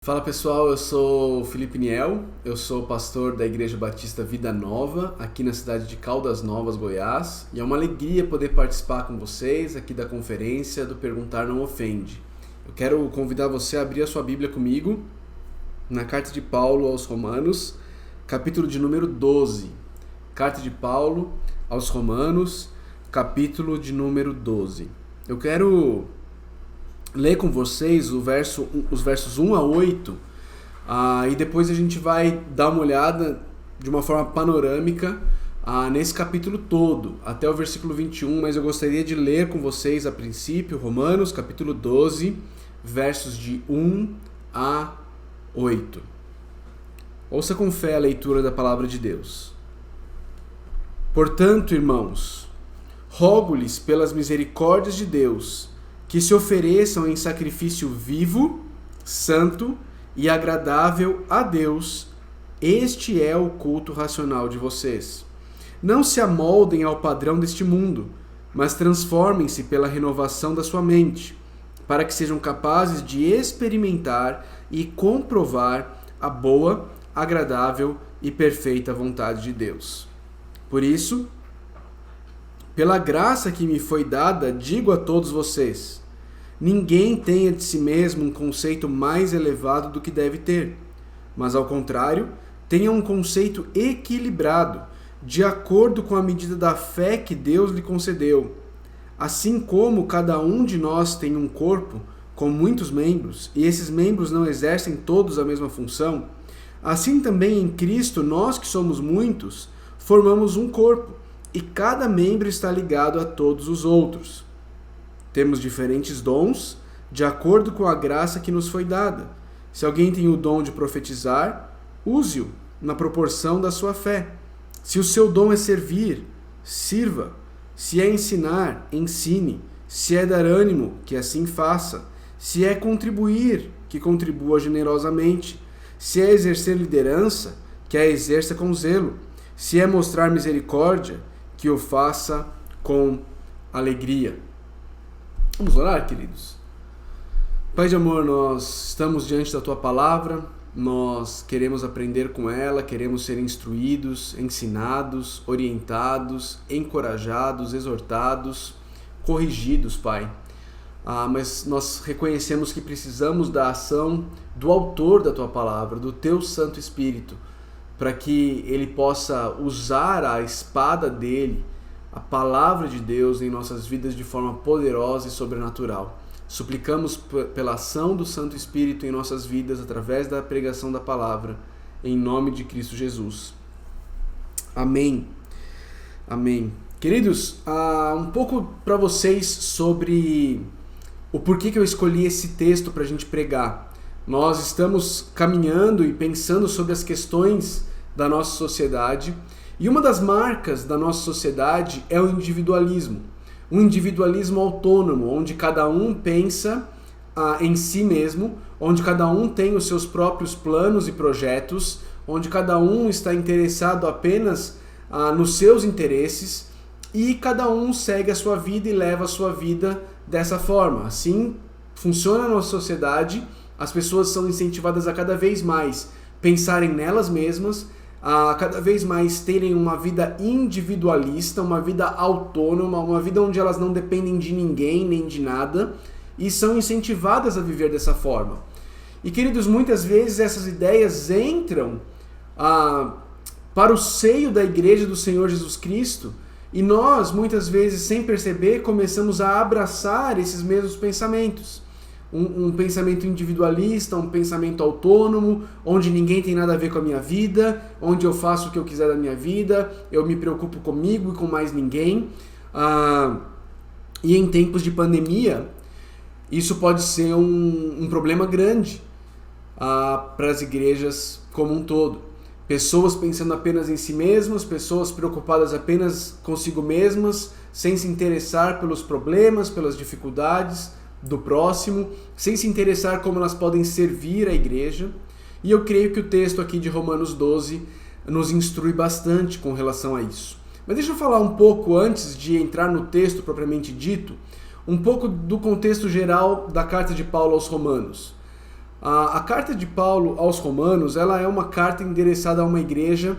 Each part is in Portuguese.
Fala pessoal, eu sou o Felipe Niel, eu sou pastor da Igreja Batista Vida Nova, aqui na cidade de Caldas Novas, Goiás, e é uma alegria poder participar com vocês aqui da conferência do Perguntar Não Ofende. Eu quero convidar você a abrir a sua Bíblia comigo na carta de Paulo aos Romanos, capítulo de número 12. Carta de Paulo aos Romanos, capítulo de número 12. Eu quero ler com vocês os versos 1 a 8 e depois a gente vai dar uma olhada de uma forma panorâmica nesse capítulo todo, até o versículo 21, mas eu gostaria de ler com vocês a princípio Romanos capítulo 12, versos de 1 a 8. Ouça com fé a leitura da palavra de Deus. Portanto, irmãos, rogo-lhes pelas misericórdias de Deus que se ofereçam em sacrifício vivo, santo e agradável a Deus. Este é o culto racional de vocês. Não se amoldem ao padrão deste mundo, mas transformem-se pela renovação da sua mente, para que sejam capazes de experimentar e comprovar a boa, agradável e perfeita vontade de Deus. Por isso, pela graça que me foi dada, digo a todos vocês: ninguém tenha de si mesmo um conceito mais elevado do que deve ter, mas ao contrário, tenha um conceito equilibrado, de acordo com a medida da fé que Deus lhe concedeu. Assim como cada um de nós tem um corpo com muitos membros, e esses membros não exercem todos a mesma função, assim também em Cristo nós que somos muitos, formamos um corpo, e cada membro está ligado a todos os outros. Temos diferentes dons, de acordo com a graça que nos foi dada. Se alguém tem o dom de profetizar, use-o na proporção da sua fé. Se o seu dom é servir, sirva. Se é ensinar, ensine. Se é dar ânimo, que assim faça. Se é contribuir, que contribua generosamente. Se é exercer liderança, que a exerça com zelo. Se é mostrar misericórdia, que o faça com alegria. Vamos orar, queridos? Pai de amor, nós estamos diante da Tua Palavra, nós queremos aprender com ela, queremos ser instruídos, ensinados, orientados, encorajados, exortados, corrigidos, Pai. Mas nós reconhecemos que precisamos da ação do autor da Tua Palavra, do Teu Santo Espírito, para que Ele possa usar a espada dele, a palavra de Deus em nossas vidas de forma poderosa e sobrenatural. Suplicamos pela ação do Santo Espírito em nossas vidas através da pregação da palavra, em nome de Cristo Jesus. Amém. Amém. Queridos, um pouco para vocês sobre o porquê que eu escolhi esse texto para a gente pregar. Nós estamos caminhando e pensando sobre as questões da nossa sociedade, e uma das marcas da nossa sociedade é o individualismo. Um individualismo autônomo, onde cada um pensa em si mesmo, onde cada um tem os seus próprios planos e projetos, onde cada um está interessado apenas nos seus interesses, e cada um segue a sua vida e leva a sua vida dessa forma. Assim funciona a nossa sociedade, as pessoas são incentivadas a cada vez mais pensarem nelas mesmas, a cada vez mais terem uma vida individualista, uma vida autônoma, uma vida onde elas não dependem de ninguém nem de nada, e são incentivadas a viver dessa forma. E queridos, muitas vezes essas ideias entram para o seio da Igreja do Senhor Jesus Cristo, e nós, muitas vezes, sem perceber, começamos a abraçar esses mesmos pensamentos. Um pensamento individualista, um pensamento autônomo, onde ninguém tem nada a ver com a minha vida, onde eu faço o que eu quiser da minha vida, eu me preocupo comigo e com mais ninguém. E em tempos de pandemia, isso pode ser um problema grande para as igrejas como um todo. Pessoas pensando apenas em si mesmas, pessoas preocupadas apenas consigo mesmas, sem se interessar pelos problemas, pelas dificuldades do próximo, sem se interessar como elas podem servir a igreja. E eu creio que o texto aqui de Romanos 12 nos instrui bastante com relação a isso. Mas deixa eu falar um pouco, antes de entrar no texto propriamente dito, um pouco do contexto geral da carta de Paulo aos Romanos. A carta de Paulo aos Romanos, ela é uma carta endereçada a uma igreja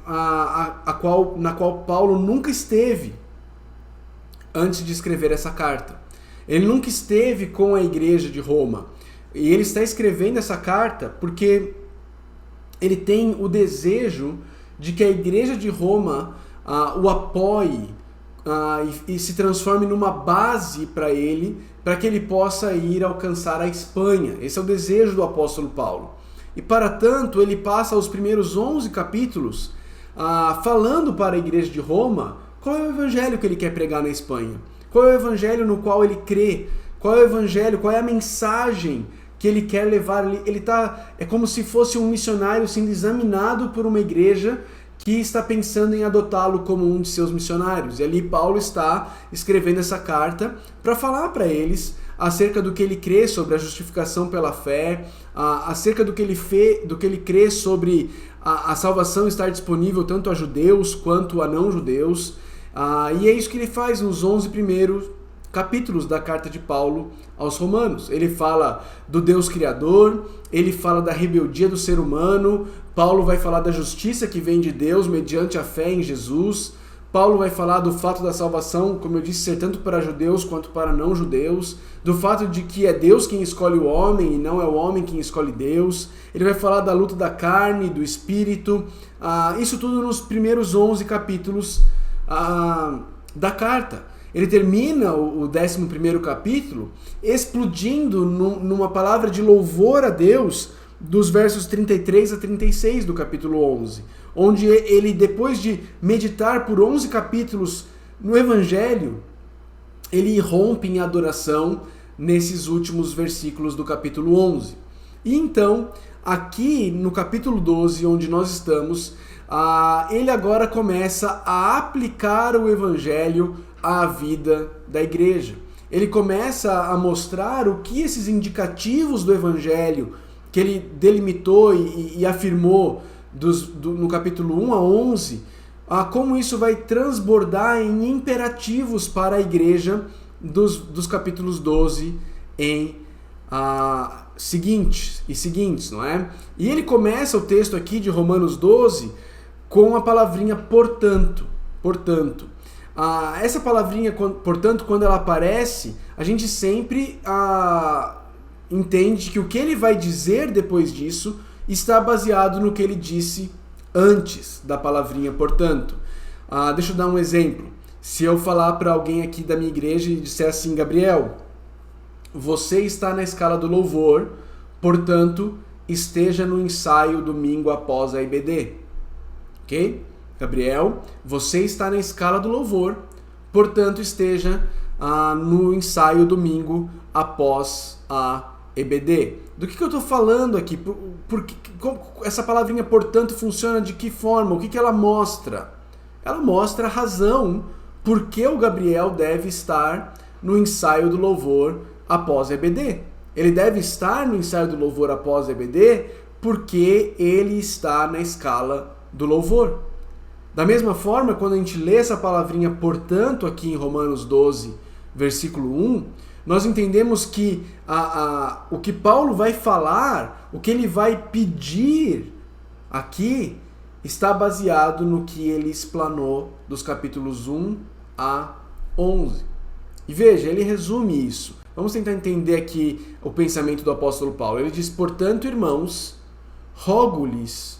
na qual Paulo nunca esteve antes de escrever essa carta. Ele nunca esteve com a igreja de Roma. E ele está escrevendo essa carta porque ele tem o desejo de que a igreja de Roma o apoie e se transforme numa base para ele, para que ele possa ir alcançar a Espanha. Esse é o desejo do apóstolo Paulo. E para tanto, ele passa os primeiros 11 capítulos falando para a igreja de Roma qual é o evangelho que ele quer pregar na Espanha, qual é o evangelho no qual ele crê, qual é o evangelho, qual é a mensagem que ele quer levar. É como se fosse um missionário sendo examinado por uma igreja que está pensando em adotá-lo como um de seus missionários. E ali Paulo está escrevendo essa carta para falar para eles acerca do que ele crê sobre a justificação pela fé, acerca do que ele crê sobre a salvação estar disponível tanto a judeus quanto a não-judeus. E é isso que ele faz nos 11 primeiros capítulos da carta de Paulo aos Romanos. Ele fala do Deus Criador, ele fala da rebeldia do ser humano. Paulo vai falar da justiça que vem de Deus mediante a fé em Jesus. Paulo vai falar do fato da salvação, como eu disse, ser tanto para judeus quanto para não-judeus, do fato de que é Deus quem escolhe o homem e não é o homem quem escolhe Deus. Ele vai falar da luta da carne, do espírito, isso tudo nos primeiros 11 capítulos da carta. Ele termina o 11º capítulo explodindo numa palavra de louvor a Deus dos versos 33 a 36 do capítulo 11, onde ele, depois de meditar por 11 capítulos no Evangelho, ele irrompe em adoração nesses últimos versículos do capítulo 11. E então, aqui no capítulo 12, onde nós estamos, ele agora começa a aplicar o Evangelho à vida da igreja. Ele começa a mostrar o que esses indicativos do Evangelho que ele delimitou e afirmou no capítulo 1 a 11, como isso vai transbordar em imperativos para a igreja dos capítulos 12 em seguintes, não é? E ele começa o texto aqui de Romanos 12 com a palavrinha portanto. Essa palavrinha, portanto, quando ela aparece, a gente sempre entende que o que ele vai dizer depois disso está baseado no que ele disse antes da palavrinha portanto. Deixa eu dar um exemplo. Se eu falar para alguém aqui da minha igreja e disser assim: Gabriel, você está na escala do louvor, portanto, esteja no ensaio domingo após a IBD. Ok? Gabriel, você está na escala do louvor, portanto, esteja no ensaio domingo após a EBD. Do que eu estou falando aqui? Essa palavrinha portanto funciona de que forma? O que ela mostra? Ela mostra a razão por que o Gabriel deve estar no ensaio do louvor após a EBD. Ele deve estar no ensaio do louvor após a EBD porque ele está na escala do louvor. Da mesma forma, quando a gente lê essa palavrinha portanto aqui em Romanos 12, versículo 1, nós entendemos que o que Paulo vai falar, o que ele vai pedir aqui, está baseado no que ele explanou dos capítulos 1 a 11. E veja, ele resume isso. Vamos tentar entender aqui o pensamento do apóstolo Paulo. Ele diz: portanto, irmãos, rogo-lhes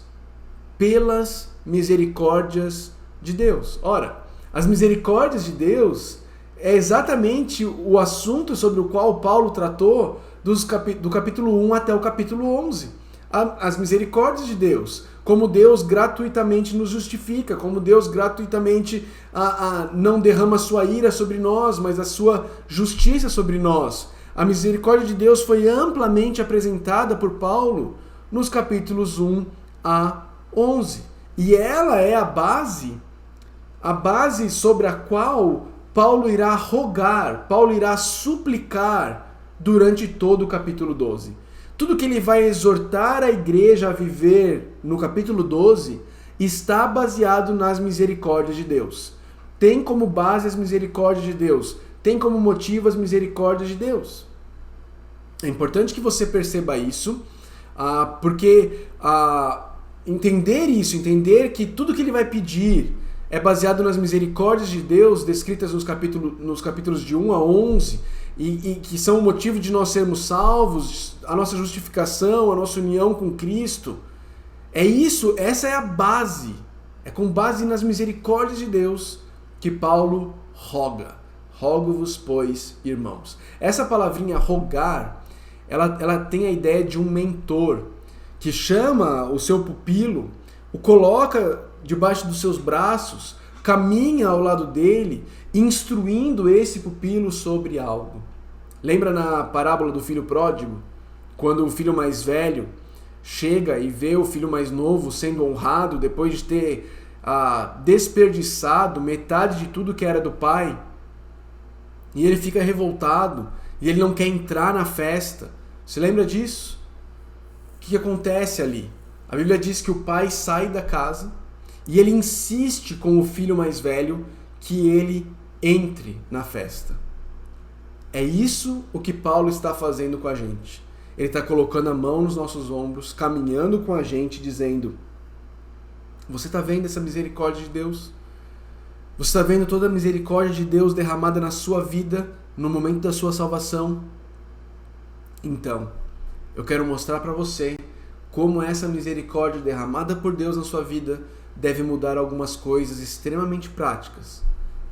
pelas misericórdias de Deus. Ora, as misericórdias de Deus é exatamente o assunto sobre o qual Paulo tratou do capítulo 1 até o capítulo 11. As misericórdias de Deus, como Deus gratuitamente nos justifica, como Deus gratuitamente não derrama a sua ira sobre nós, mas a sua justiça sobre nós. A misericórdia de Deus foi amplamente apresentada por Paulo nos capítulos 1 a 11. E ela é a base sobre a qual Paulo irá rogar, Paulo irá suplicar durante todo o capítulo 12. Tudo que ele vai exortar a igreja a viver no capítulo 12 está baseado nas misericórdias de Deus. Tem como base as misericórdias de Deus, tem como motivo as misericórdias de Deus. É importante que você perceba isso, porque entender isso, entender que tudo que ele vai pedir é baseado nas misericórdias de Deus descritas nos capítulos de 1 a 11 e que são o motivo de nós sermos salvos, a nossa justificação, a nossa união com Cristo. Essa é a base. É com base nas misericórdias de Deus que Paulo roga. Rogo-vos, pois, irmãos. Essa palavrinha rogar, ela tem a ideia de um mentor que chama o seu pupilo, o coloca debaixo dos seus braços, caminha ao lado dele, instruindo esse pupilo sobre algo. Lembra na parábola do filho pródigo? Quando o filho mais velho chega e vê o filho mais novo sendo honrado depois de ter desperdiçado metade de tudo que era do pai, e ele fica revoltado e ele não quer entrar na festa. Você lembra disso? O que acontece ali? A Bíblia diz que o pai sai da casa e ele insiste com o filho mais velho que ele entre na festa. É isso o que Paulo está fazendo com a gente. Ele está colocando a mão nos nossos ombros, caminhando com a gente, dizendo: você está vendo essa misericórdia de Deus? Você está vendo toda a misericórdia de Deus derramada na sua vida no momento da sua salvação? Então, eu quero mostrar para você como essa misericórdia derramada por Deus na sua vida deve mudar algumas coisas extremamente práticas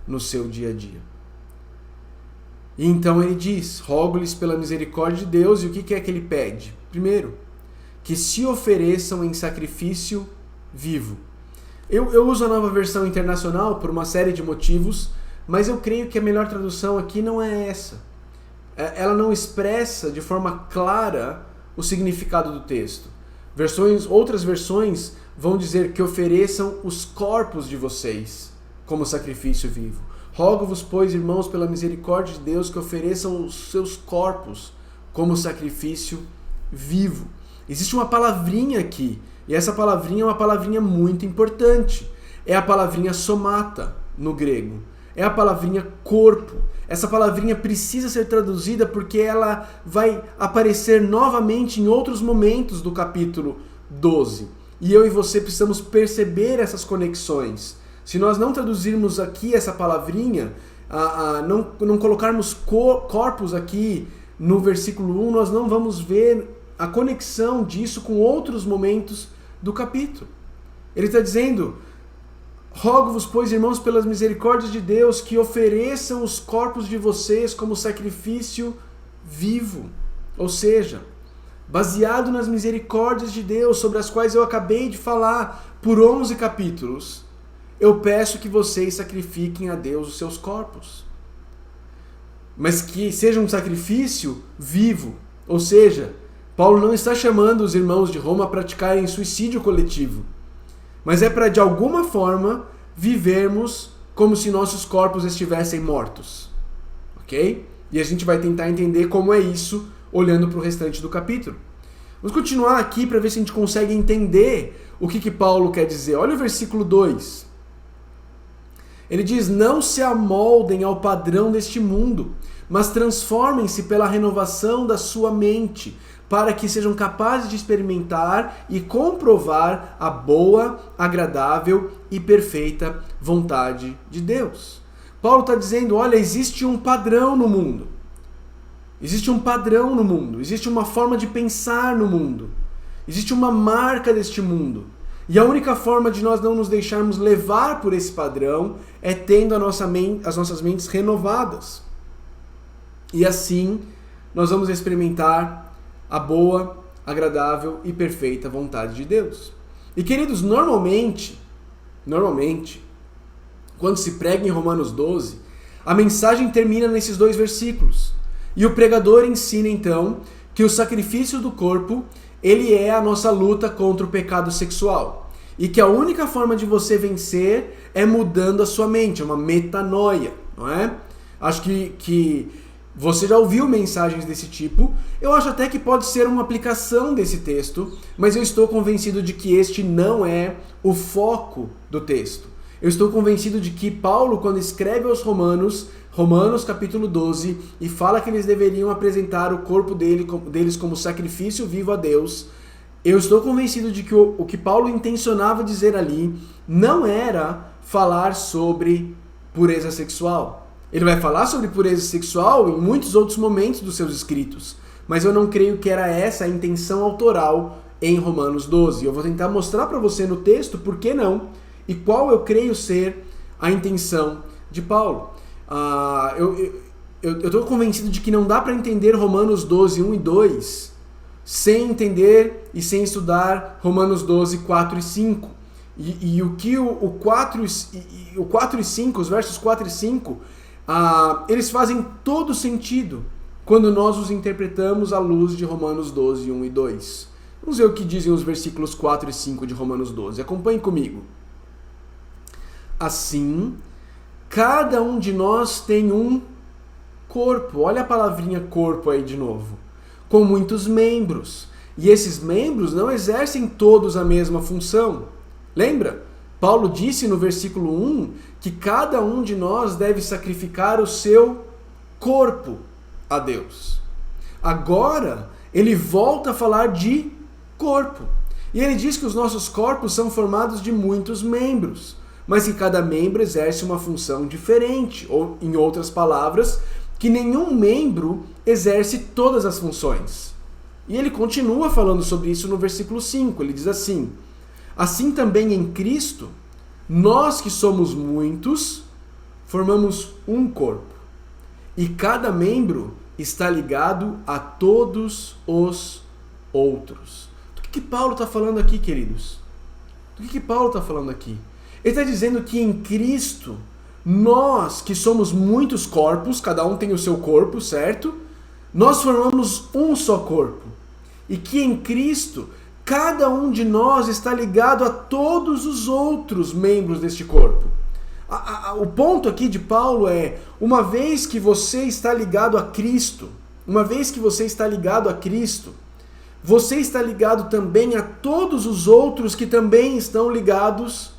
no seu dia a dia. E então ele diz: rogo-lhes pela misericórdia de Deus. E o que é que ele pede? Primeiro, que se ofereçam em sacrifício vivo. Eu uso a Nova Versão Internacional por uma série de motivos, mas eu creio que a melhor tradução aqui não é essa. Ela não expressa de forma clara o significado do texto. Outras versões vão dizer que ofereçam os corpos de vocês como sacrifício vivo. Rogo-vos, pois, irmãos, pela misericórdia de Deus, que ofereçam os seus corpos como sacrifício vivo. Existe uma palavrinha aqui, e essa palavrinha é uma palavrinha muito importante. É a palavrinha somata, no grego. É a palavrinha corpo. Essa palavrinha precisa ser traduzida porque ela vai aparecer novamente em outros momentos do capítulo 12. E eu e você precisamos perceber essas conexões. Se nós não traduzirmos aqui essa palavrinha, não colocarmos corpos aqui no versículo 1, nós não vamos ver a conexão disso com outros momentos do capítulo. Ele está dizendo: rogo-vos, pois, irmãos, pelas misericórdias de Deus, que ofereçam os corpos de vocês como sacrifício vivo. Ou seja, baseado nas misericórdias de Deus, sobre as quais eu acabei de falar por 11 capítulos, eu peço que vocês sacrifiquem a Deus os seus corpos. Mas que seja um sacrifício vivo. Ou seja, Paulo não está chamando os irmãos de Roma a praticarem suicídio coletivo, mas é para, de alguma forma, vivermos como se nossos corpos estivessem mortos. Ok? E a gente vai tentar entender como é isso, olhando para o restante do capítulo. Vamos continuar aqui para ver se a gente consegue entender o que Paulo quer dizer. Olha o versículo 2. Ele diz: não se amoldem ao padrão deste mundo, mas transformem-se pela renovação da sua mente, para que sejam capazes de experimentar e comprovar a boa, agradável e perfeita vontade de Deus. Paulo está dizendo: olha, existe um padrão no mundo. Existe um padrão no mundo. Existe uma forma de pensar no mundo. Existe uma marca deste mundo. E a única forma de nós não nos deixarmos levar por esse padrão é tendo as nossas mentes renovadas. E assim nós vamos experimentar a boa, agradável e perfeita vontade de Deus. E queridos, normalmente, quando se prega em Romanos 12, a mensagem termina nesses 2 versículos. E o pregador ensina então que o sacrifício do corpo, ele é a nossa luta contra o pecado sexual. E que a única forma de você vencer é mudando a sua mente, é uma metanoia, não é? Acho que você já ouviu mensagens desse tipo. Eu acho até que pode ser uma aplicação desse texto, mas eu estou convencido de que este não é o foco do texto. Eu estou convencido de que Paulo, quando escreve aos Romanos, Romanos capítulo 12, e fala que eles deveriam apresentar o corpo deles como sacrifício vivo a Deus, eu estou convencido de que o que Paulo intencionava dizer ali não era falar sobre pureza sexual. Ele vai falar sobre pureza sexual em muitos outros momentos dos seus escritos, mas eu não creio que era essa a intenção autoral em Romanos 12. Eu vou tentar mostrar para você no texto por que não e qual eu creio ser a intenção de Paulo. Eu estou convencido de que não dá para entender Romanos 12, 1 e 2 sem entender e sem estudar Romanos 12, 4 e 5. E o que o 4 e 5, os versos 4 e 5, eles fazem todo sentido quando nós os interpretamos à luz de Romanos 12, 1 e 2. Vamos ver o que dizem os versículos 4 e 5 de Romanos 12. Acompanhe comigo. Assim, cada um de nós tem um corpo. Olha a palavrinha corpo aí de novo. Com muitos membros. E esses membros não exercem todos a mesma função. Lembra? Paulo disse no versículo 1 que cada um de nós deve sacrificar o seu corpo a Deus. Agora, ele volta a falar de corpo. E ele diz que os nossos corpos são formados de muitos membros, mas que cada membro exerce uma função diferente, ou, em outras palavras, que nenhum membro exerce todas as funções. E ele continua falando sobre isso no versículo 5. Ele diz assim: assim também em Cristo, nós que somos muitos, formamos um corpo, e cada membro está ligado a todos os outros. Do que Paulo está falando aqui, queridos? Do que Paulo está falando aqui? Ele está dizendo que em Cristo, nós que somos muitos corpos, cada um tem o seu corpo, certo? Nós formamos um só corpo. E que em Cristo, cada um de nós está ligado a todos os outros membros deste corpo. O ponto aqui de Paulo é, uma vez que você está ligado a Cristo, você está ligado também a todos os outros que também estão ligados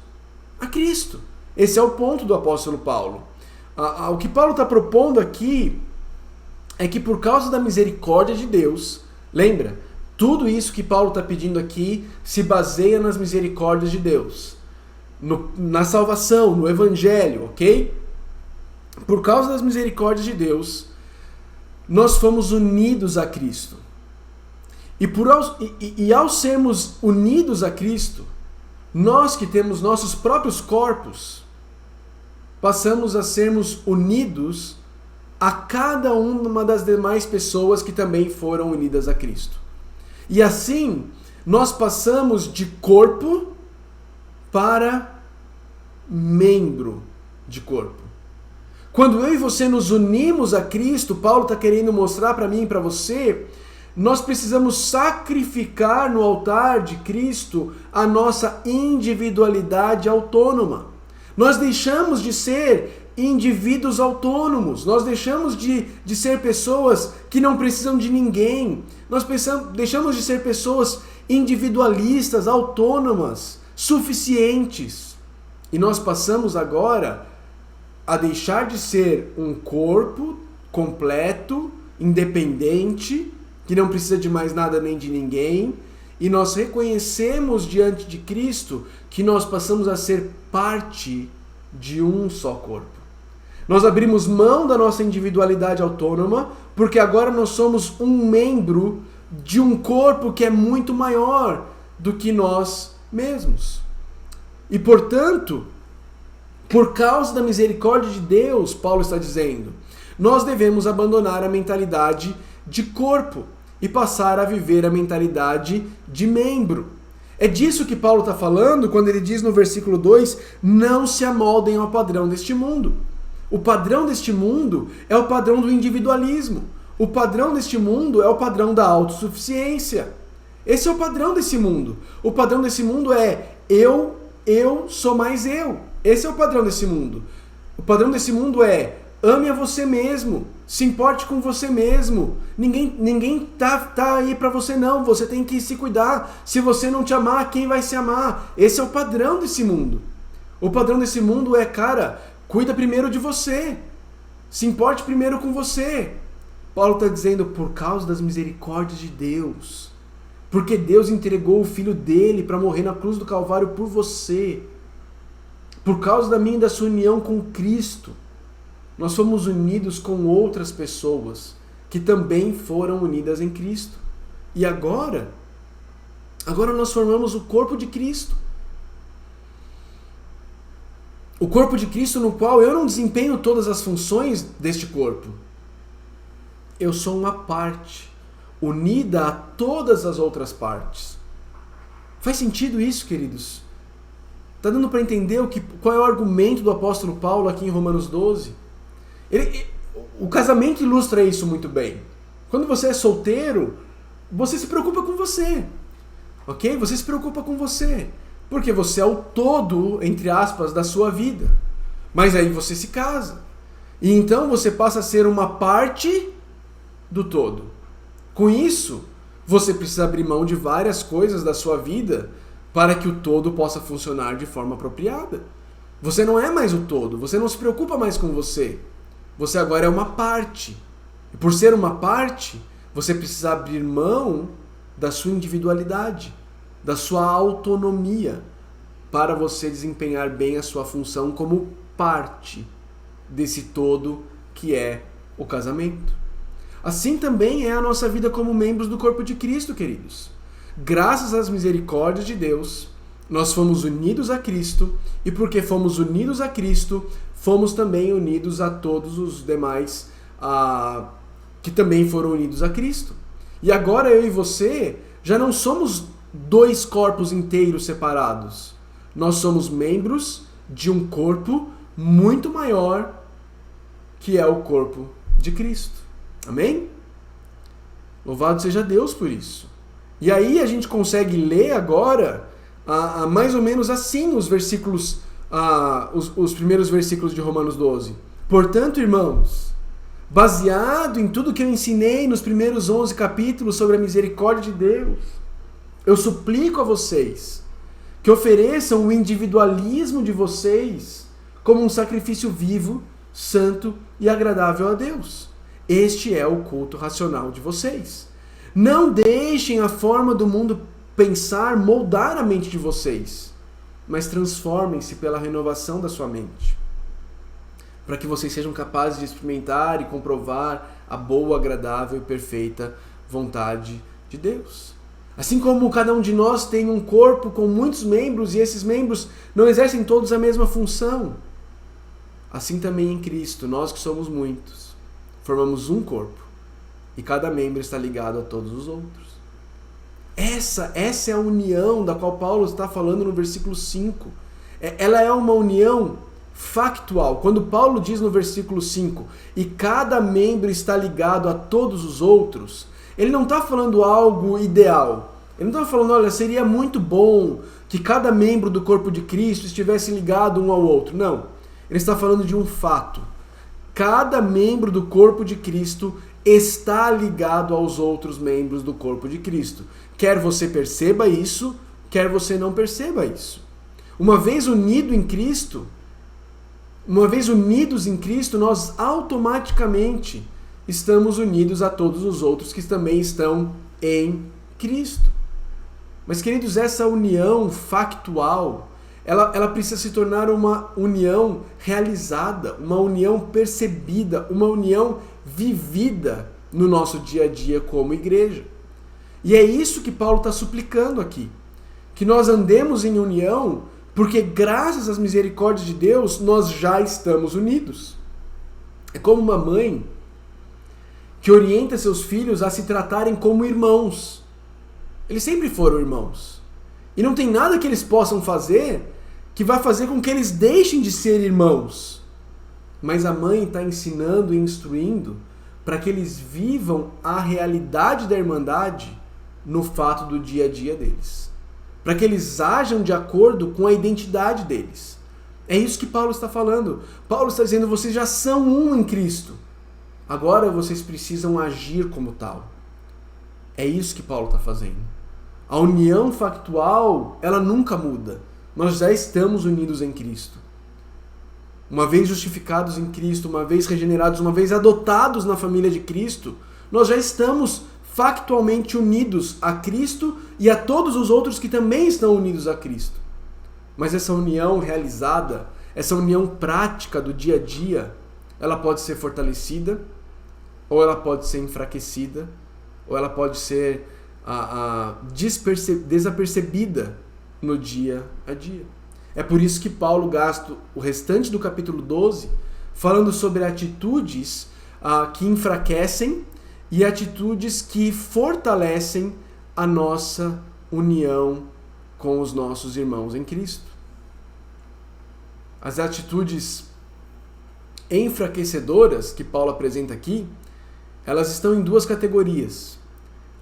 a Cristo. Esse é o ponto do apóstolo Paulo. O que Paulo está propondo aqui é que por causa da misericórdia de Deus, lembra, tudo isso que Paulo está pedindo aqui se baseia nas misericórdias de Deus, na salvação, no evangelho, ok? Por causa das misericórdias de Deus, nós fomos unidos a Cristo. E ao sermos unidos a Cristo, nós que temos nossos próprios corpos, passamos a sermos unidos a cada uma das demais pessoas que também foram unidas a Cristo. E assim, nós passamos de corpo para membro de corpo. Quando eu e você nos unimos a Cristo, Paulo está querendo mostrar para mim e para você, nós precisamos sacrificar no altar de Cristo a nossa individualidade autônoma. Nós deixamos de ser indivíduos autônomos, nós deixamos de ser pessoas que não precisam de ninguém, nós deixamos de ser pessoas individualistas, autônomas, suficientes. E nós passamos agora a deixar de ser um corpo completo, independente, que não precisa de mais nada nem de ninguém, e nós reconhecemos diante de Cristo que nós passamos a ser parte de um só corpo. Nós abrimos mão da nossa individualidade autônoma, porque agora nós somos um membro de um corpo que é muito maior do que nós mesmos. E portanto, por causa da misericórdia de Deus, Paulo está dizendo, nós devemos abandonar a mentalidade de corpo e passar a viver a mentalidade de membro. É disso que Paulo está falando quando ele diz no versículo 2, não se amoldem ao padrão deste mundo. O padrão deste mundo é o padrão do individualismo. O padrão deste mundo é o padrão da autossuficiência. Esse é o padrão desse mundo. O padrão desse mundo é eu sou mais eu. Esse é o padrão desse mundo. O padrão desse mundo é ame a você mesmo, se importe com você mesmo. Ninguém tá aí pra você não, você tem que se cuidar. Se você não te amar, quem vai se amar? Esse é o padrão desse mundo. O padrão desse mundo é, cara, cuida primeiro de você. Se importe primeiro com você. Paulo está dizendo, por causa das misericórdias de Deus. Porque Deus entregou o Filho dele para morrer na cruz do Calvário por você. Por causa da minha e da sua união com Cristo. Nós fomos unidos com outras pessoas que também foram unidas em Cristo. E agora nós formamos o corpo de Cristo. O corpo de Cristo no qual eu não desempenho todas as funções deste corpo. Eu sou uma parte, unida a todas as outras partes. Faz sentido isso, queridos? Está dando para entender qual é o argumento do apóstolo Paulo aqui em Romanos 12? O casamento ilustra isso muito bem. Quando você é solteiro, você se preocupa com você. Ok? Você se preocupa com você. Porque você é o todo, entre aspas, da sua vida. Mas aí você se casa. E então você passa a ser uma parte do todo. Com isso, você precisa abrir mão de várias coisas da sua vida para que o todo possa funcionar de forma apropriada. Você não é mais o todo. Você não se preocupa mais com você. Você agora é uma parte. E por ser uma parte, você precisa abrir mão da sua individualidade, da sua autonomia, para você desempenhar bem a sua função como parte desse todo que é o casamento. Assim também é a nossa vida como membros do corpo de Cristo, queridos. Graças às misericórdias de Deus, nós fomos unidos a Cristo, e porque fomos unidos a Cristo, fomos também unidos a todos os demais que também foram unidos a Cristo. E agora eu e você já não somos dois corpos inteiros separados. Nós somos membros de um corpo muito maior, que é o corpo de Cristo. Amém? Louvado seja Deus por isso. E aí a gente consegue ler agora mais ou menos assim os versículos, os primeiros versículos de Romanos 12. Portanto, irmãos, baseado em tudo que eu ensinei nos primeiros 11 capítulos sobre a misericórdia de Deus, eu suplico a vocês que ofereçam o individualismo de vocês como um sacrifício vivo, santo e agradável a Deus. Este é o culto racional de vocês. Não deixem a forma do mundo pensar moldar a mente de vocês, mas transformem-se pela renovação da sua mente, para que vocês sejam capazes de experimentar e comprovar a boa, agradável e perfeita vontade de Deus. Assim como cada um de nós tem um corpo com muitos membros e esses membros não exercem todos a mesma função, assim também em Cristo, nós que somos muitos, formamos um corpo e cada membro está ligado a todos os outros. Essa é a união da qual Paulo está falando no versículo 5. Ela é uma união factual. Quando Paulo diz no versículo 5, e cada membro está ligado a todos os outros, ele não está falando algo ideal. Ele não está falando, olha, seria muito bom que cada membro do corpo de Cristo estivesse ligado um ao outro. Não. Ele está falando de um fato. Cada membro do corpo de Cristo está ligado aos outros membros do corpo de Cristo. Quer você perceba isso, quer você não perceba isso. Uma vez unidos em Cristo, nós automaticamente estamos unidos a todos os outros que também estão em Cristo. Mas, queridos, essa união factual, ela precisa se tornar uma união realizada, uma união percebida, uma união vivida no nosso dia a dia como igreja. E é isso que Paulo está suplicando aqui. Que nós andemos em união, porque graças às misericórdias de Deus, nós já estamos unidos. É como uma mãe que orienta seus filhos a se tratarem como irmãos. Eles sempre foram irmãos. E não tem nada que eles possam fazer que vai fazer com que eles deixem de ser irmãos. Mas a mãe está ensinando e instruindo para que eles vivam a realidade da irmandade no fato do dia a dia deles. Para que eles ajam de acordo com a identidade deles. É isso que Paulo está falando. Paulo está dizendo, vocês já são um em Cristo. Agora vocês precisam agir como tal. É isso que Paulo está fazendo. A união factual, ela nunca muda. Nós já estamos unidos em Cristo. uma vez justificados em Cristo, uma vez regenerados, uma vez adotados na família de Cristo, nós já estamos factualmente unidos a Cristo e a todos os outros que também estão unidos a Cristo. Mas essa união realizada, essa união prática do dia a dia, ela pode ser fortalecida, ou ela pode ser enfraquecida, ou ela pode ser desapercebida no dia a dia. É por isso que Paulo gasta o restante do capítulo 12 falando sobre atitudes que enfraquecem e atitudes que fortalecem a nossa união com os nossos irmãos em Cristo. As atitudes enfraquecedoras que Paulo apresenta aqui, elas estão em duas categorias.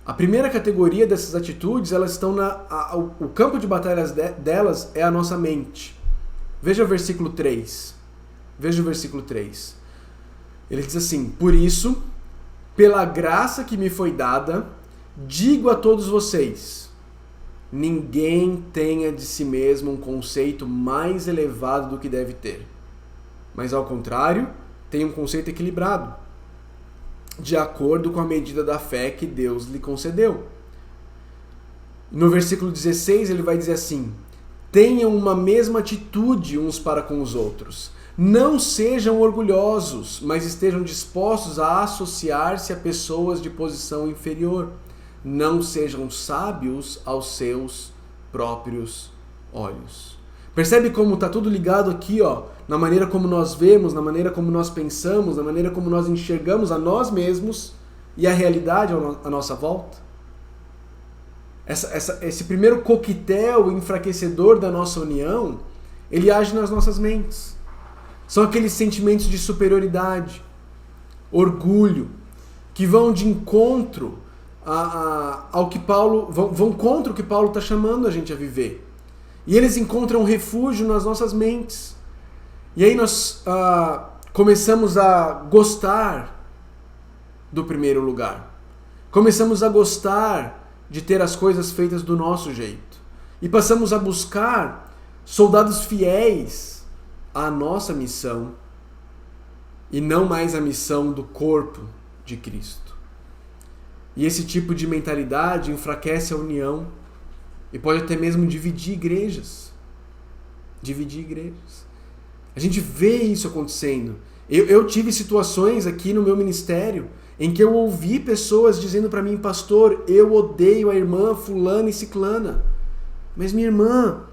A primeira categoria dessas atitudes, elas estão o campo de batalhas delas é a nossa mente. Veja o versículo 3. Veja o versículo 3. Ele diz assim: por isso, pela graça que me foi dada, digo a todos vocês, ninguém tenha de si mesmo um conceito mais elevado do que deve ter. Mas ao contrário, tenha um conceito equilibrado, de acordo com a medida da fé que Deus lhe concedeu. No versículo 16 ele vai dizer assim: tenham uma mesma atitude uns para com os outros. Não sejam orgulhosos, mas estejam dispostos a associar-se a pessoas de posição inferior. Não sejam sábios aos seus próprios olhos. Percebe como está tudo ligado aqui, na maneira como nós vemos, na maneira como nós pensamos, na maneira como nós enxergamos a nós mesmos e a realidade à nossa volta? Esse primeiro coquetel enfraquecedor da nossa união, ele age nas nossas mentes. São aqueles sentimentos de superioridade, orgulho, que vão de encontro ao que Paulo, vão contra o que Paulo está chamando a gente a viver. E eles encontram refúgio nas nossas mentes. E aí nós começamos a gostar do primeiro lugar. Começamos a gostar de ter as coisas feitas do nosso jeito. E passamos a buscar soldados fiéis à nossa missão e não mais a missão do corpo de Cristo. E esse tipo de mentalidade enfraquece a união e pode até mesmo dividir igrejas. Dividir igrejas. A gente vê isso acontecendo. Eu tive situações aqui no meu ministério em que eu ouvi pessoas dizendo para mim: pastor, eu odeio a irmã fulana e ciclana. Mas minha irmã,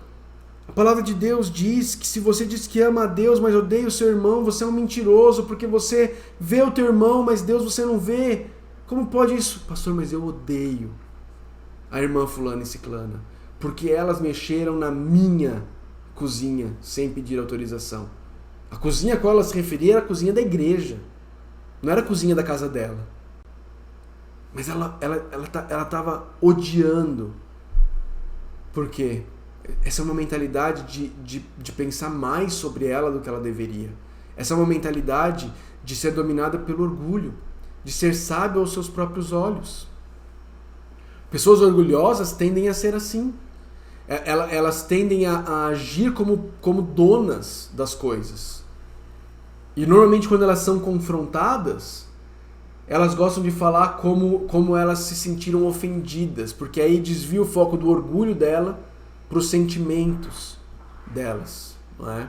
a palavra de Deus diz que se você diz que ama a Deus, mas odeia o seu irmão, você é um mentiroso, porque você vê o teu irmão, mas Deus você não vê. Como pode isso? Pastor, mas eu odeio a irmã fulana e ciclana, porque elas mexeram na minha cozinha sem pedir autorização. A cozinha a qual ela se referia era a cozinha da igreja, não era a cozinha da casa dela. Mas ela estava odiando. Por quê? Essa é uma mentalidade de pensar mais sobre ela do que ela deveria. Essa é uma mentalidade de ser dominada pelo orgulho, de ser sábio aos seus próprios olhos. Pessoas orgulhosas tendem a ser assim. Elas tendem a agir como donas das coisas. E normalmente quando elas são confrontadas, elas gostam de falar como elas se sentiram ofendidas, porque aí desvia o foco do orgulho dela para os sentimentos delas, não é?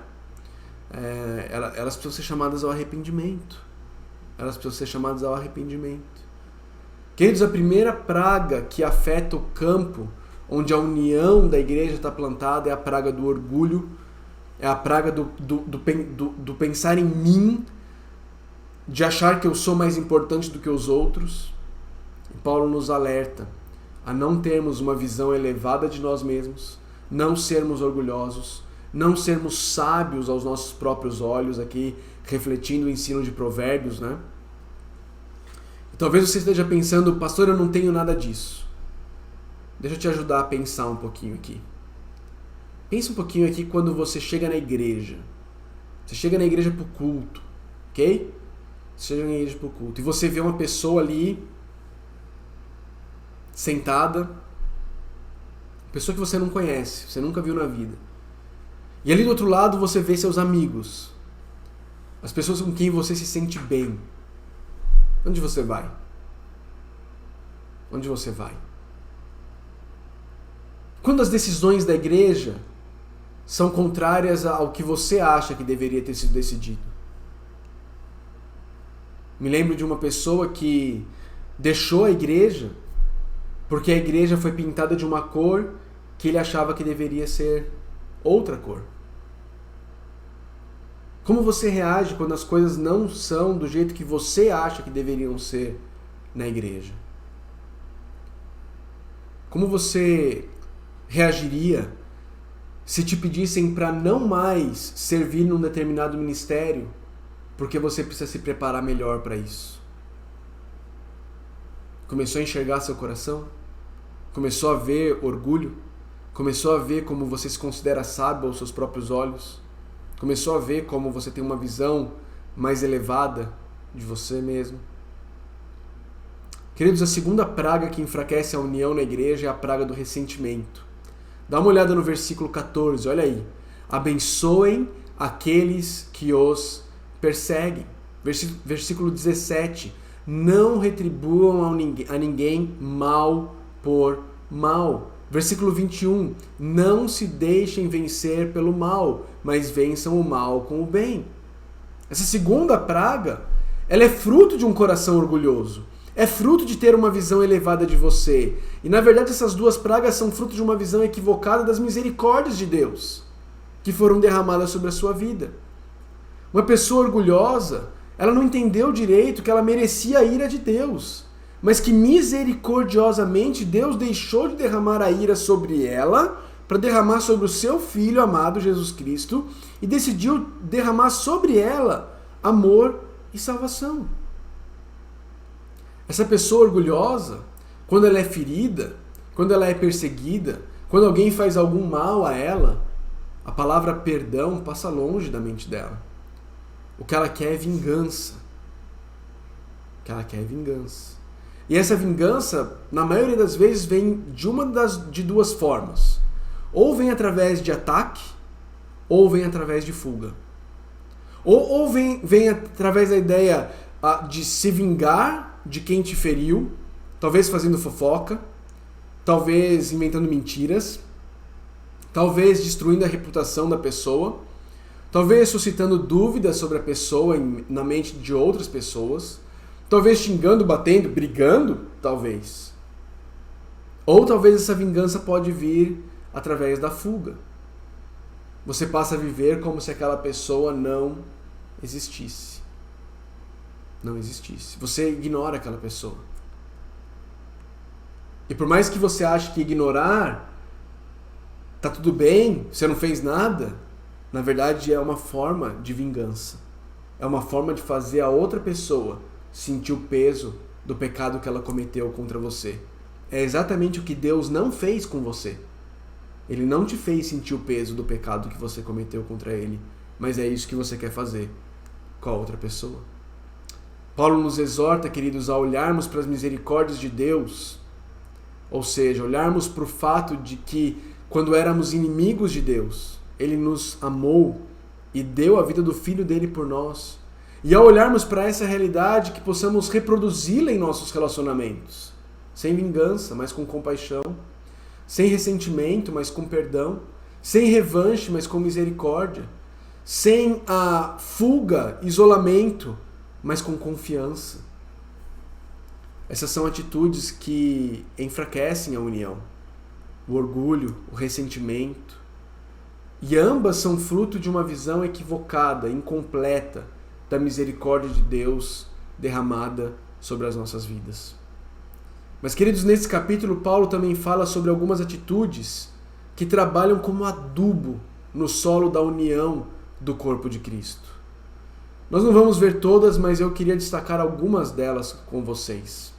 Elas precisam ser chamadas ao arrependimento. Elas precisam ser chamadas ao arrependimento. Queridos, a primeira praga que afeta o campo onde a união da igreja está plantada é a praga do orgulho, é a praga do pensar em mim, de achar que eu sou mais importante do que os outros. E Paulo nos alerta a não termos uma visão elevada de nós mesmos, não sermos orgulhosos, não sermos sábios aos nossos próprios olhos, aqui refletindo o ensino de Provérbios, né? Talvez você esteja pensando: pastor, eu não tenho nada disso. Deixa eu te ajudar a pensar um pouquinho aqui. Pensa um pouquinho aqui quando você chega na igreja. Você chega na igreja pro culto, ok? Você chega na igreja pro culto e você vê uma pessoa ali sentada, pessoa que você não conhece, você nunca viu na vida. E ali do outro lado você vê seus amigos. as pessoas com quem você se sente bem, onde você vai? Onde você vai? Quando as decisões da igreja são contrárias ao que você acha que deveria ter sido decidido. Me lembro de uma pessoa que deixou a igreja porque a igreja foi pintada de uma cor que ele achava que deveria ser outra cor. Como você reage quando as coisas não são do jeito que você acha que deveriam ser na igreja? Como você reagiria se te pedissem para não mais servir num determinado ministério, porque você precisa se preparar melhor para isso? Começou a enxergar seu coração? Começou a ver orgulho? Começou a ver como você se considera sábio aos seus próprios olhos? Começou a ver como você tem uma visão mais elevada de você mesmo? Queridos, a segunda praga que enfraquece a união na igreja é a praga do ressentimento. Dá uma olhada no versículo 14, olha aí. Abençoem aqueles que os perseguem. Versículo 17. Não retribuam a ninguém mal por mal. Versículo 21. Não se deixem vencer pelo mal, mas vençam o mal com o bem. Essa segunda praga, ela é fruto de um coração orgulhoso. É fruto de ter uma visão elevada de você. E na verdade essas duas pragas são fruto de uma visão equivocada das misericórdias de Deus que foram derramadas sobre a sua vida. Uma pessoa orgulhosa, ela não entendeu direito que ela merecia a ira de Deus, mas que misericordiosamente Deus deixou de derramar a ira sobre ela para derramar sobre o seu Filho amado Jesus Cristo e decidiu derramar sobre ela amor e salvação. Essa pessoa orgulhosa, quando ela é ferida, quando ela é perseguida, quando alguém faz algum mal a ela, a palavra perdão passa longe da mente dela. O que ela quer é vingança. O que ela quer é vingança. E essa vingança, na maioria das vezes, vem de duas formas. Ou vem através de ataque, ou vem através de fuga. Ou vem através da ideia de se vingar de quem te feriu, talvez fazendo fofoca, talvez inventando mentiras, talvez destruindo a reputação da pessoa, talvez suscitando dúvidas sobre a pessoa na mente de outras pessoas, talvez xingando, batendo, brigando, talvez. Ou talvez essa vingança pode vir através da fuga. Você passa a viver como se aquela pessoa não existisse. Não existisse. Você ignora aquela pessoa. E por mais que você ache que ignorar tá tudo bem, você não fez nada, na verdade é uma forma de vingança. É uma forma de fazer a outra pessoa sentir o peso do pecado que ela cometeu contra você. É exatamente o que Deus não fez com você. Ele não te fez sentir o peso do pecado que você cometeu contra ele, mas é isso que você quer fazer com a outra pessoa. Paulo nos exorta, queridos, a olharmos para as misericórdias de Deus, ou seja, olharmos para o fato de que, quando éramos inimigos de Deus, Ele nos amou e deu a vida do Filho dele por nós. E ao olharmos para essa realidade, que possamos reproduzi-la em nossos relacionamentos, sem vingança, mas com compaixão, sem ressentimento, mas com perdão, sem revanche, mas com misericórdia, sem a fuga, isolamento, mas com confiança. Essas são atitudes que enfraquecem a união. O orgulho, o ressentimento. E ambas são fruto de uma visão equivocada, incompleta, da misericórdia de Deus derramada sobre as nossas vidas. Mas, queridos, nesse capítulo, Paulo também fala sobre algumas atitudes que trabalham como adubo no solo da união do corpo de Cristo. Nós não vamos ver todas, mas eu queria destacar algumas delas com vocês.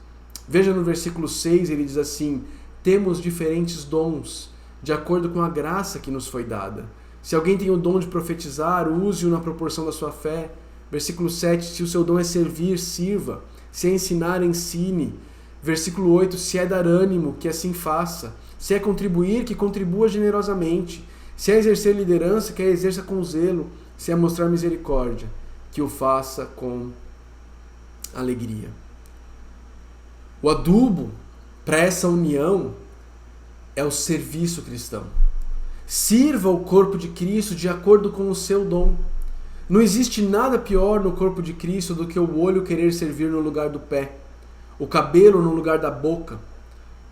Veja no versículo 6, ele diz assim: temos diferentes dons, de acordo com a graça que nos foi dada. Se alguém tem o dom de profetizar, use-o na proporção da sua fé. Versículo 7, se o seu dom é servir, sirva. Se é ensinar, ensine. Versículo 8, se é dar ânimo, que assim faça. Se é contribuir, que contribua generosamente. Se é exercer liderança, que a exerça com zelo. Se é mostrar misericórdia, que o faça com alegria. O adubo para essa união é o serviço cristão. Sirva o corpo de Cristo de acordo com o seu dom. Não existe nada pior no corpo de Cristo do que o olho querer servir no lugar do pé, o cabelo no lugar da boca.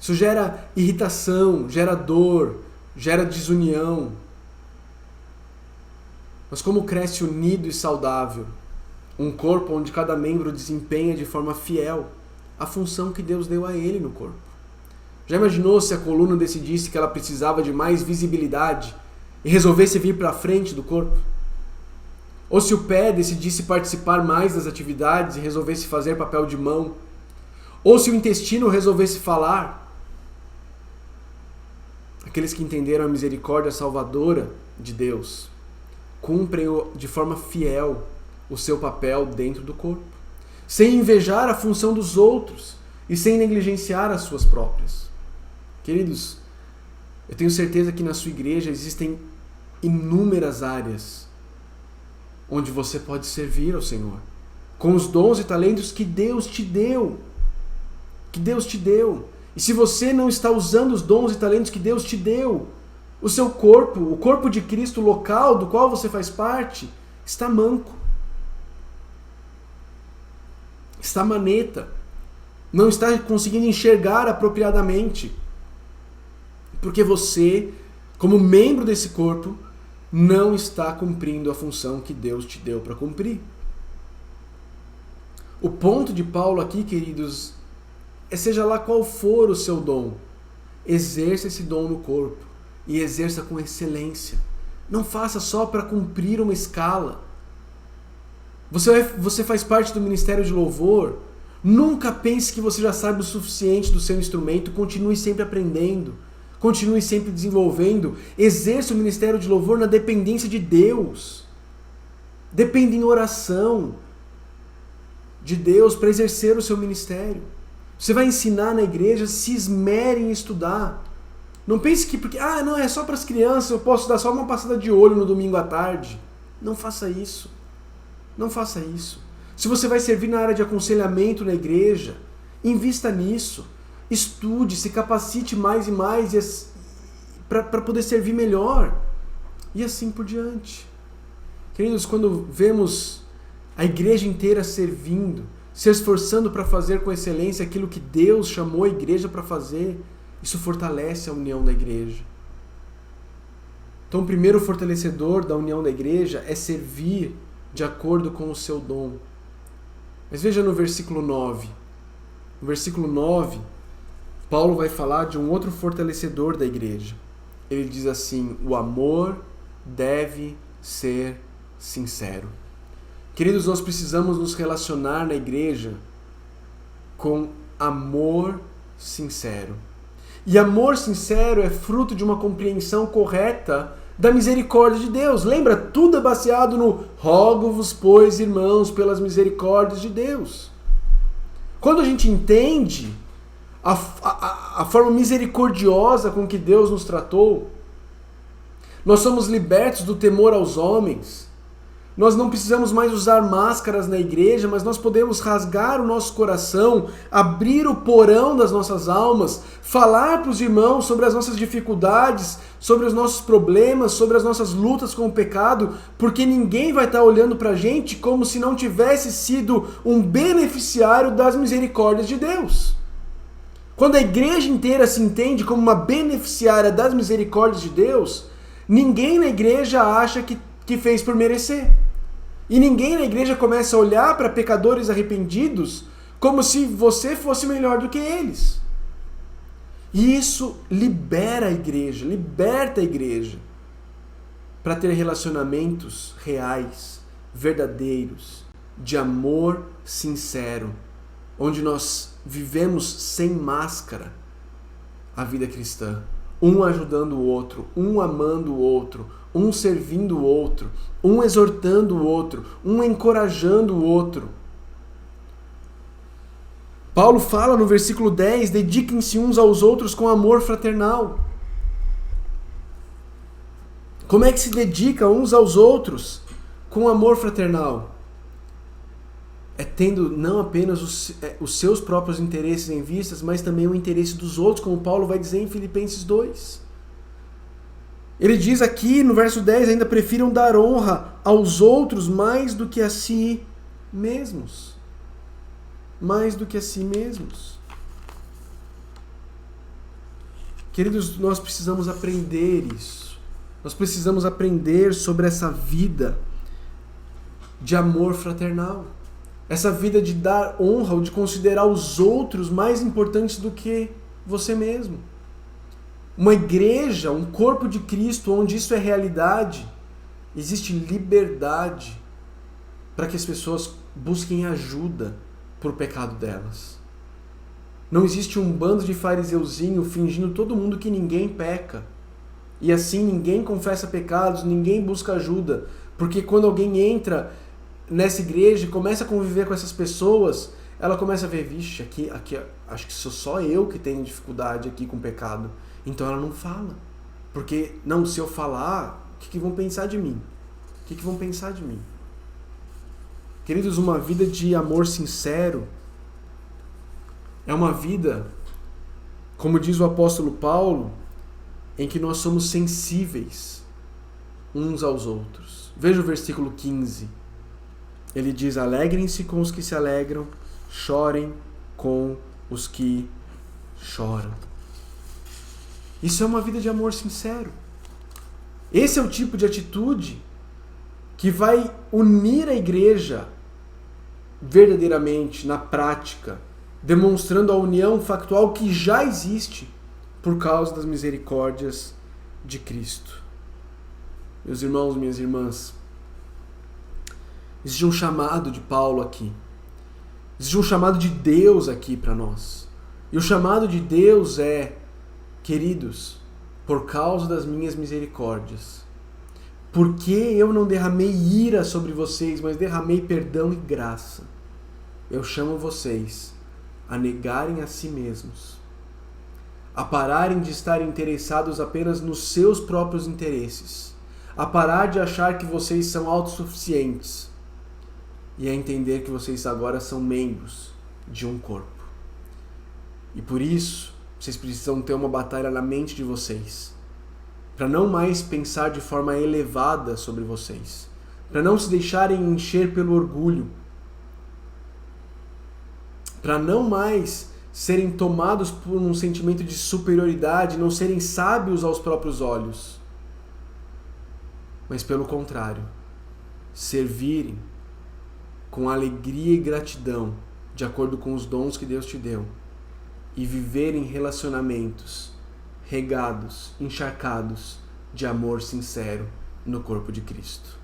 Isso gera irritação, gera dor, gera desunião. Mas como cresce unido e saudável? Um corpo onde cada membro desempenha de forma fiel a função que Deus deu a ele no corpo. Já imaginou se a coluna decidisse que ela precisava de mais visibilidade e resolvesse vir para a frente do corpo? Ou se o pé decidisse participar mais das atividades e resolvesse fazer papel de mão? Ou se o intestino resolvesse falar? Aqueles que entenderam a misericórdia salvadora de Deus cumprem de forma fiel o seu papel dentro do corpo, sem invejar a função dos outros e sem negligenciar as suas próprias. Queridos, eu tenho certeza que na sua igreja existem inúmeras áreas onde você pode servir ao Senhor, com os dons e talentos que Deus te deu. Que Deus te deu. E se você não está usando os dons e talentos que Deus te deu, o seu corpo, o corpo de Cristo local do qual você faz parte, está manco. Está maneta. Não está conseguindo enxergar apropriadamente. Porque você, como membro desse corpo, não está cumprindo a função que Deus te deu para cumprir. O ponto de Paulo aqui, queridos, é seja lá qual for o seu dom, exerça esse dom no corpo e exerça com excelência. Não faça só para cumprir uma escala. Você faz parte do ministério de louvor, nunca pense que você já sabe o suficiente do seu instrumento, continue sempre aprendendo, continue sempre desenvolvendo, exerça o ministério de louvor na dependência de Deus. Dependa em oração de Deus para exercer o seu ministério. Você vai ensinar na igreja, se esmere em estudar. Não pense que porque, não, é só para as crianças, eu posso dar só uma passada de olho no domingo à tarde. Não faça isso. Não faça isso. Se você vai servir na área de aconselhamento na igreja, invista nisso. Estude, se capacite mais e mais para poder servir melhor. E assim por diante. Queridos, quando vemos a igreja inteira servindo, se esforçando para fazer com excelência aquilo que Deus chamou a igreja para fazer, isso fortalece a união da igreja. Então, o primeiro fortalecedor da união da igreja é servir de acordo com o seu dom. Mas veja no versículo 9. No versículo 9, Paulo vai falar de um outro fortalecedor da igreja. Ele diz assim: o amor deve ser sincero. Queridos, nós precisamos nos relacionar na igreja com amor sincero. E amor sincero é fruto de uma compreensão correta da misericórdia de Deus. Lembra? Tudo é baseado no rogo-vos, pois, irmãos, pelas misericórdias de Deus. Quando a gente entende a forma misericordiosa com que Deus nos tratou, nós somos libertos do temor aos homens. Nós não precisamos mais usar máscaras na igreja, mas nós podemos rasgar o nosso coração, abrir o porão das nossas almas, falar para os irmãos sobre as nossas dificuldades, sobre os nossos problemas, sobre as nossas lutas com o pecado, porque ninguém vai estar olhando para a gente como se não tivesse sido um beneficiário das misericórdias de Deus. Quando a igreja inteira se entende como uma beneficiária das misericórdias de Deus, ninguém na igreja acha que fez por merecer. E ninguém na igreja começa a olhar para pecadores arrependidos como se você fosse melhor do que eles. E isso libera a igreja, liberta a igreja para ter relacionamentos reais, verdadeiros, de amor sincero, onde nós vivemos sem máscara a vida cristã. Um ajudando o outro, um amando o outro, um servindo o outro, um exortando o outro, um encorajando o outro. Paulo fala no versículo 10, dediquem-se uns aos outros com amor fraternal. Como é que se dedica uns aos outros com amor fraternal? é tendo não apenas os seus próprios interesses em vistas, mas também o interesse dos outros, como Paulo vai dizer em Filipenses 2. Ele diz aqui no verso 10, ainda prefiram dar honra aos outros mais do que a si mesmos. Mais do que a si mesmos. Queridos, nós precisamos aprender isso. Nós precisamos aprender sobre essa vida de amor fraternal. Essa vida de dar honra ou de considerar os outros mais importantes do que você mesmo. Uma igreja, um corpo de Cristo, onde isso é realidade, existe liberdade para que as pessoas busquem ajuda por pecado delas. Não existe um bando de fariseuzinho fingindo todo mundo que ninguém peca. E assim ninguém confessa pecados, ninguém busca ajuda. Porque quando alguém entra nessa igreja e começa a conviver com essas pessoas, ela começa a ver, vixe, aqui acho que sou só eu que tenho dificuldade aqui com o pecado. Então ela não fala. Porque, não, se eu falar, o que vão pensar de mim? O que vão pensar de mim? Queridos, uma vida de amor sincero é uma vida, como diz o apóstolo Paulo, em que nós somos sensíveis uns aos outros. Veja o versículo 15. Ele diz, alegrem-se com os que se alegram, chorem com os que choram. Isso é uma vida de amor sincero. Esse é o tipo de atitude que vai unir a igreja verdadeiramente, na prática, demonstrando a união factual que já existe por causa das misericórdias de Cristo. Meus irmãos, minhas irmãs, existe um chamado de Paulo aqui. Existe um chamado de Deus aqui para nós. E o chamado de Deus é, queridos, por causa das minhas misericórdias, porque eu não derramei ira sobre vocês, mas derramei perdão e graça, eu chamo vocês a negarem a si mesmos, a pararem de estar interessados apenas nos seus próprios interesses, a parar de achar que vocês são autossuficientes e a entender que vocês agora são membros de um corpo. E por isso, vocês precisam ter uma batalha na mente de vocês, para não mais pensar de forma elevada sobre vocês, para não se deixarem encher pelo orgulho, para não mais serem tomados por um sentimento de superioridade, não serem sábios aos próprios olhos, mas pelo contrário, servirem com alegria e gratidão, de acordo com os dons que Deus te deu, e viverem relacionamentos regados, encharcados de amor sincero no corpo de Cristo.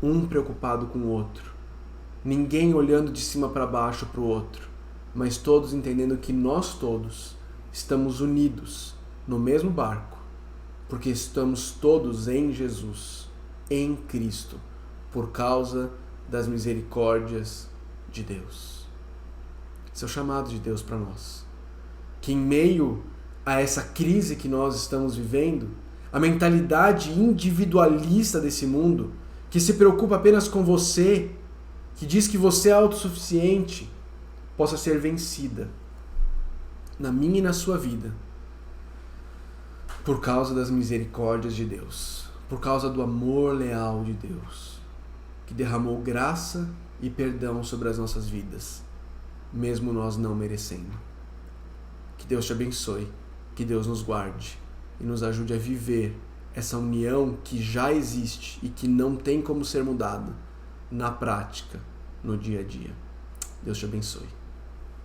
Um preocupado com o outro, ninguém olhando de cima para baixo para o outro, mas todos entendendo que nós todos estamos unidos no mesmo barco, porque estamos todos em Jesus, em Cristo, por causa das misericórdias de Deus. Esse é o chamado de Deus para nós. Que em meio a essa crise que nós estamos vivendo, a mentalidade individualista desse mundo, que se preocupa apenas com você, que diz que você é autossuficiente, possa ser vencida na minha e na sua vida, por causa das misericórdias de Deus, por causa do amor leal de Deus, que derramou graça e perdão sobre as nossas vidas, mesmo nós não merecendo. Que Deus te abençoe, que Deus nos guarde e nos ajude a viver essa união que já existe e que não tem como ser mudada na prática, no dia a dia. Deus te abençoe.